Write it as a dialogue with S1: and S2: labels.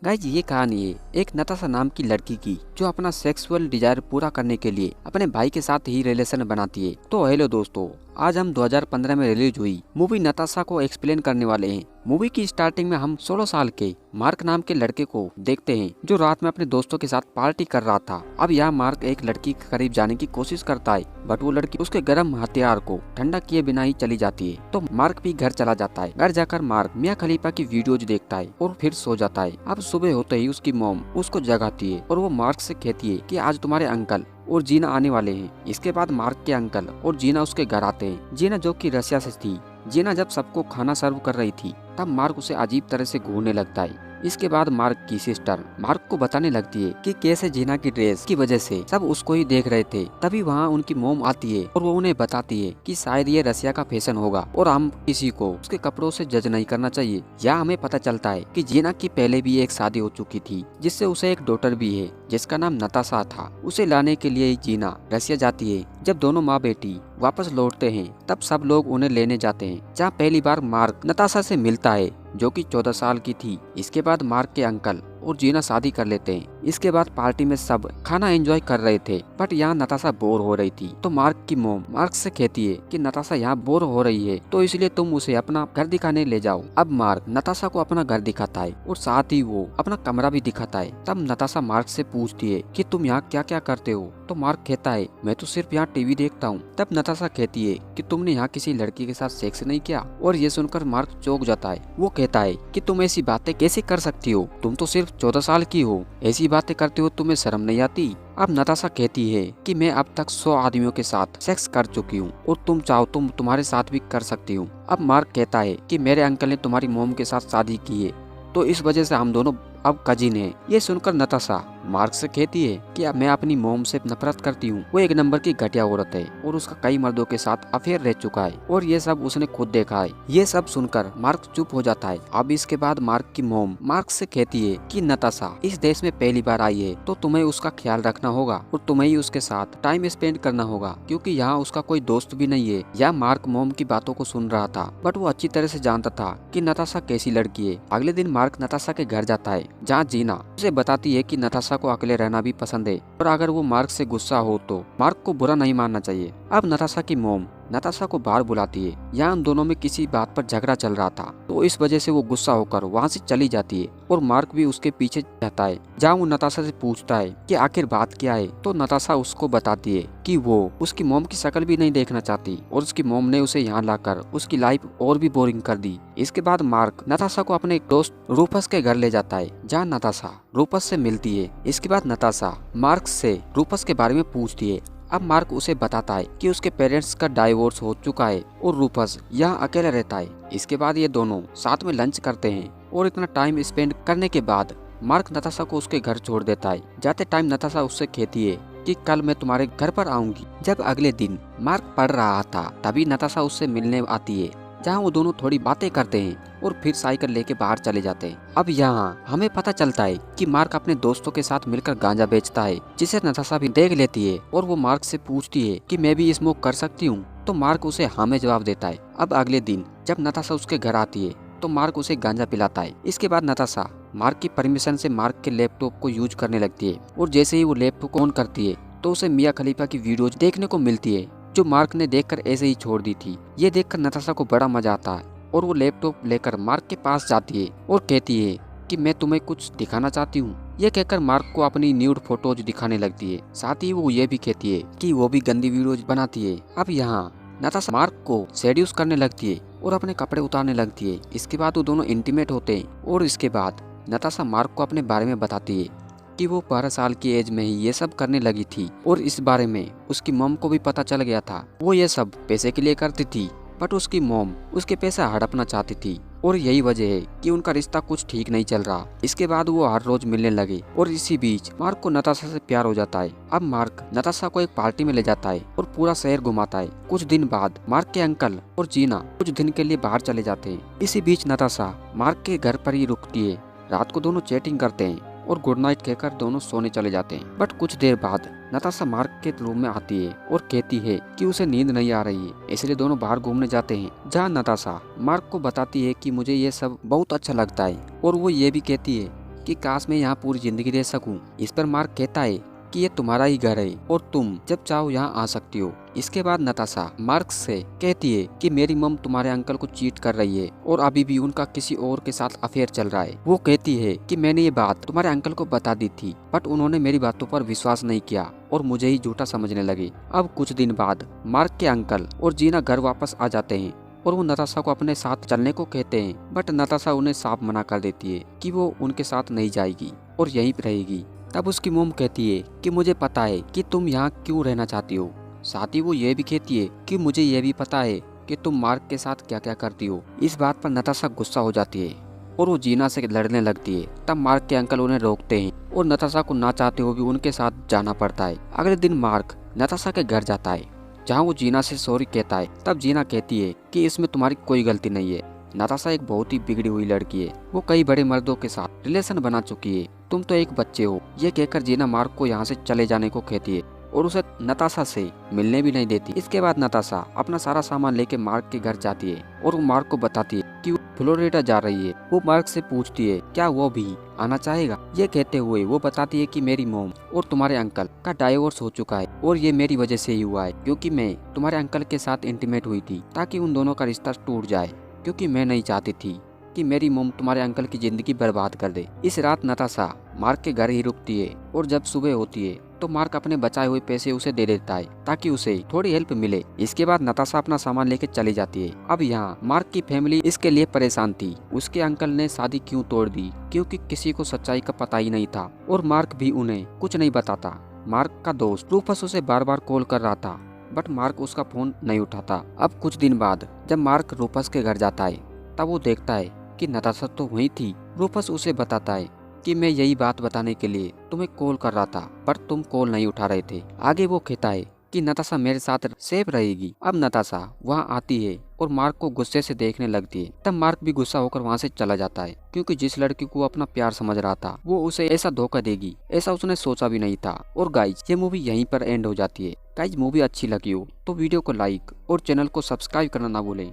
S1: Guys ये कहानी है एक नताशा नाम की लड़की की जो अपना सेक्सुअल डिजायर पूरा करने के लिए अपने भाई के साथ ही रिलेशन बनाती है। तो हेलो दोस्तों, आज हम 2015 में रिलीज हुई मूवी नताशा को एक्सप्लेन करने वाले हैं। मूवी की स्टार्टिंग में हम 16 साल के मार्क नाम के लड़के को देखते हैं जो रात में अपने दोस्तों के साथ पार्टी कर रहा था। अब यहाँ मार्क एक लड़की के करीब जाने की कोशिश करता है, बट वो लड़की उसके गर्म हथियार को ठंडा किए बिना ही चली जाती है। तो मार्क भी घर चला जाता है। घर जाकर मार्क मियां खलीफा की वीडियोज देखता है और फिर सो जाता है। अब सुबह होते ही उसकी मॉम उसको जगाती है और वो मार्क से कहती है कि आज तुम्हारे अंकल और जीना आने वाले हैं। इसके बाद मार्क के अंकल और जीना उसके घर आते हैं। जीना जो कि रसिया से थी। जीना जब सबको खाना सर्व कर रही थी तब मार्क उसे अजीब तरह से घूरने लगता है। इसके बाद मार्क की सिस्टर मार्क को बताने लगती है कि कैसे जीना की ड्रेस की वजह से सब उसको ही देख रहे थे। तभी वहाँ उनकी मोम आती है और वो उन्हें बताती है कि शायद ये रसिया का फैशन होगा और हम किसी को उसके कपड़ों से जज नहीं करना चाहिए। यहाँ हमें पता चलता है कि जीना की पहले भी एक शादी हो चुकी थी जिससे उसे एक डॉटर भी है जिसका नाम नताशा था। उसे लाने के लिए जीना रसिया जाती है। जब दोनों माँ बेटी वापस लौटते हैं तब सब लोग उन्हें लेने जाते हैं, जहाँ पहली बार मार्क नताशा से मिलता है जो कि 14 साल की थी। इसके बाद मार्क के अंकल और जीना शादी कर लेते हैं। इसके बाद पार्टी में सब खाना एंजॉय कर रहे थे, बट यहाँ नताशा बोर हो रही थी। तो मार्क की मोम मार्क से कहती है कि नताशा यहाँ बोर हो रही है तो इसलिए तुम उसे अपना घर दिखाने ले जाओ। अब मार्क नताशा को अपना घर दिखाता है और साथ ही वो अपना कमरा भी दिखाता है। तब नताशा मार्क से पूछती है कि तुम यहाँ क्या क्या करते हो। तो मार्क कहता है मैं तो सिर्फ यहाँ टीवी देखता हूँ। तब नताशा कहती है कि तुमने यहाँ किसी लड़की के साथ सेक्स नहीं किया। और ये सुनकर मार्क चौंक जाता है। वो कहता है कि तुम ऐसी बातें कैसे कर सकती हो, तुम तो सिर्फ 14 साल की हो, ऐसी बातें करते हो तुम्हें शर्म नहीं आती। अब नताशा कहती है कि मैं अब तक 100 आदमियों के साथ सेक्स कर चुकी हूँ और तुम चाहो तुम तुम्हारे साथ भी कर सकती हूँ। अब मार्क कहता है कि मेरे अंकल ने तुम्हारी मोम के साथ शादी की है तो इस वजह से हम दोनों अब कजिन है। ये सुनकर नताशा मार्क से कहती है कि अब मैं अपनी मोम से नफरत करती हूँ। वो एक नंबर की घटिया औरत है और उसका कई मर्दों के साथ अफेयर रह चुका है और ये सब उसने खुद देखा है। ये सब सुनकर मार्क चुप हो जाता है। अब इसके बाद मार्क की मोम मार्क से कहती है कि नताशा इस देश में पहली बार आई है तो तुम्हें उसका ख्याल रखना होगा और तुम्हें ही उसके साथ टाइम स्पेंड करना होगा क्योंकि यहाँ उसका कोई दोस्त भी नहीं है। यह मार्क मोम की बातों को सुन रहा था, बट वो अच्छी तरह से जानता था कि नताशा कैसी लड़की है। अगले दिन मार्क नताशा के घर जाता है जहाँ जीना उसे बताती है कि नताशा को अकेले रहना भी पसंद है और अगर वो मार्क से गुस्सा हो तो मार्क को बुरा नहीं मानना चाहिए। अब नताशा की मोम नताशा को बाहर बुलाती है। यहाँ उन दोनों में किसी बात पर झगड़ा चल रहा था तो इस वजह से वो गुस्सा होकर वहाँ से चली जाती है और मार्क भी उसके पीछे जाता है। जहाँ वो नताशा से पूछता है कि आखिर बात क्या है तो नताशा उसको बताती है कि वो उसकी मोम की शक्ल भी नहीं देखना चाहती और उसकी मोम ने उसे यहाँ लाकर उसकी लाइफ और भी बोरिंग कर दी। इसके बाद मार्क नताशा को अपने एक दोस्त रूपस के घर ले जाता है जहाँ नताशा रूपस से मिलती है। इसके बाद नताशा मार्क से रूपस के बारे में पूछती है। अब मार्क उसे बताता है कि उसके पेरेंट्स का डाइवोर्स हो चुका है और रूपस यहाँ अकेला रहता है। इसके बाद ये दोनों साथ में लंच करते हैं और इतना टाइम स्पेंड करने के बाद मार्क नताशा को उसके घर छोड़ देता है। जाते टाइम नताशा उससे कहती है कि कल मैं तुम्हारे घर पर आऊंगी। जब अगले दिन मार्क पढ़ रहा था तभी नताशा उससे मिलने आती है जहाँ वो दोनों थोड़ी बातें करते हैं और फिर साइकिल लेके बाहर चले जाते हैं। अब यहाँ हमें पता चलता है कि मार्क अपने दोस्तों के साथ मिलकर गांजा बेचता है जिसे नताशा भी देख लेती है और वो मार्क से पूछती है कि मैं भी स्मोक कर सकती हूँ तो मार्क उसे हाँ में जवाब देता है। अब अगले दिन जब नताशा उसके घर आती है तो मार्क उसे गांजा पिलाता है। इसके बाद नताशा मार्क की परमिशन से मार्क के लैपटॉप को यूज करने लगती है और जैसे ही वो लैपटॉप को ऑन करती है तो उसे मियां खलीफा की वीडियोज देखने को मिलती है जो मार्क ने देखकर ऐसे ही छोड़ दी थी। ये देखकर नताशा को बड़ा मजा आता है और वो लैपटॉप लेकर मार्क के पास जाती है और कहती है कि मैं तुम्हें कुछ दिखाना चाहती हूँ। ये कहकर मार्क को अपनी न्यूड फोटोज दिखाने लगती है। साथ ही वो ये भी कहती है कि वो भी गंदी वीडियोज बनाती है। अब यहाँ नताशा मार्क को सेड्यूस करने लगती है और अपने कपड़े उतारने लगती है। इसके बाद वो दोनों इंटीमेट होते हैं और इसके बाद नताशा मार्क को अपने बारे में बताती है कि वो 12 साल की एज में ही ये सब करने लगी थी और इस बारे में उसकी मॉम को भी पता चल गया था। वो ये सब पैसे के लिए करती थी, बट उसकी मॉम उसके पैसा हड़पना चाहती थी और यही वजह है कि उनका रिश्ता कुछ ठीक नहीं चल रहा। इसके बाद वो हर रोज मिलने लगे और इसी बीच मार्क को नताशा से प्यार हो जाता है। अब मार्क नताशा को एक पार्टी में ले जाता है और पूरा शहर घुमाता है। कुछ दिन बाद मार्क के अंकल और जीना कुछ दिन के लिए बाहर चले जाते हैं। इसी बीच नताशा मार्क के घर पर ही रुकती है। रात को दोनों चैटिंग करते हैं और गुड नाइट कहकर दोनों सोने चले जाते हैं। बट कुछ देर बाद नताशा मार्क के रूम में आती है और कहती है कि उसे नींद नहीं आ रही है, इसलिए दोनों बाहर घूमने जाते हैं जहाँ नताशा मार्क को बताती है कि मुझे ये सब बहुत अच्छा लगता है और वो ये भी कहती है कि काश मैं यहाँ पूरी जिंदगी रह सकूं। इस पर मार्क कहता है कि ये तुम्हारा ही घर है और तुम जब चाहो यहाँ आ सकती हो। इसके बाद नताशा मार्क से कहती है कि मेरी मम तुम्हारे अंकल को चीट कर रही है और अभी भी उनका किसी और के साथ अफेयर चल रहा है। वो कहती है कि मैंने ये बात तुम्हारे अंकल को बता दी थी, बट उन्होंने मेरी बातों पर विश्वास नहीं किया और मुझे ही झूठा समझने लगे। अब कुछ दिन बाद मार्क के अंकल और जीना घर वापस आ जाते हैं और वो नताशा को अपने साथ चलने को कहते हैं, बट नताशा उन्हें साफ मना कर देती है कि वो उनके साथ नहीं जाएगी और यहीं रहेगी। तब उसकी मोम कहती है कि मुझे पता है कि तुम यहाँ क्यों रहना चाहती हो। साथ ही वो ये भी कहती है कि मुझे ये भी पता है कि तुम मार्क के साथ क्या क्या करती हो। इस बात पर नताशा गुस्सा हो जाती है और वो जीना से लड़ने लगती है। तब मार्क के अंकल उन्हें रोकते हैं और नताशा को ना चाहते हुए भी उनके साथ जाना पड़ता है। अगले दिन मार्क नताशा के घर जाता है जहाँ वो जीना से सॉरी कहता है। तब जीना कहती है कि इसमें तुम्हारी कोई गलती नहीं है। नताशा एक बहुत ही बिगड़ी हुई लड़की है, वो कई बड़े मर्दों के साथ रिलेशन बना चुकी है, तुम तो एक बच्चे हो। ये कहकर जीना मार्क को यहाँ से चले जाने को कहती है और उसे नताशा से मिलने भी नहीं देती। इसके बाद नताशा अपना सारा सामान लेके मार्क के घर जाती है और वो मार्क को बताती है कि वो फ्लोरिडा जा रही है। वो मार्क से पूछती है क्या वो भी आना चाहेगा। ये कहते हुए वो बताती है कि मेरी मोम और तुम्हारे अंकल का डाइवोर्स हो चुका है और ये मेरी वजह से ही हुआ है, क्योंकि मैं तुम्हारे अंकल के साथ इंटीमेट हुई थी ताकि उन दोनों का रिश्ता टूट जाए, क्योंकि मैं नहीं चाहती थी कि मेरी मोम तुम्हारे अंकल की जिंदगी बर्बाद कर दे। इस रात नताशा मार्क के घर ही रुकती है और जब सुबह होती है तो मार्क अपने बचाए हुए पैसे उसे दे देता है ताकि उसे थोड़ी हेल्प मिले। इसके बाद नताशा अपना सामान लेके चली जाती है। अब यहाँ मार्क की फैमिली इसके लिए परेशान थी। उसके अंकल ने शादी क्यों तोड़ दी, क्योंकि किसी को सच्चाई का पता ही नहीं था और मार्क भी उन्हें कुछ नहीं बताता। मार्क का दोस्त रूफस उसे बार बार कॉल कर रहा था, बट मार्क उसका फोन नहीं उठाता। अब कुछ दिन बाद जब मार्क रूफस के घर जाता है तब वो देखता है कि नताशा तो वहीं थी। रूफस उसे बताता है कि मैं यही बात बताने के लिए तुम्हें कॉल कर रहा था, पर तुम कॉल नहीं उठा रहे थे। आगे वो कहता है कि नताशा मेरे साथ सेफ रहेगी। अब नताशा वहाँ आती है और मार्क को गुस्से से देखने लगती है। तब मार्क भी गुस्सा होकर वहाँ से चला जाता है, क्योंकि जिस लड़की को अपना प्यार समझ रहा था वो उसे ऐसा धोखा देगी, ऐसा उसने सोचा भी नहीं था। और गाइज ये मूवी यहीं पर एंड हो जाती है। गाइज मूवी अच्छी लगी हो तो वीडियो को लाइक और चैनल को सब्सक्राइब करना ना भूलें।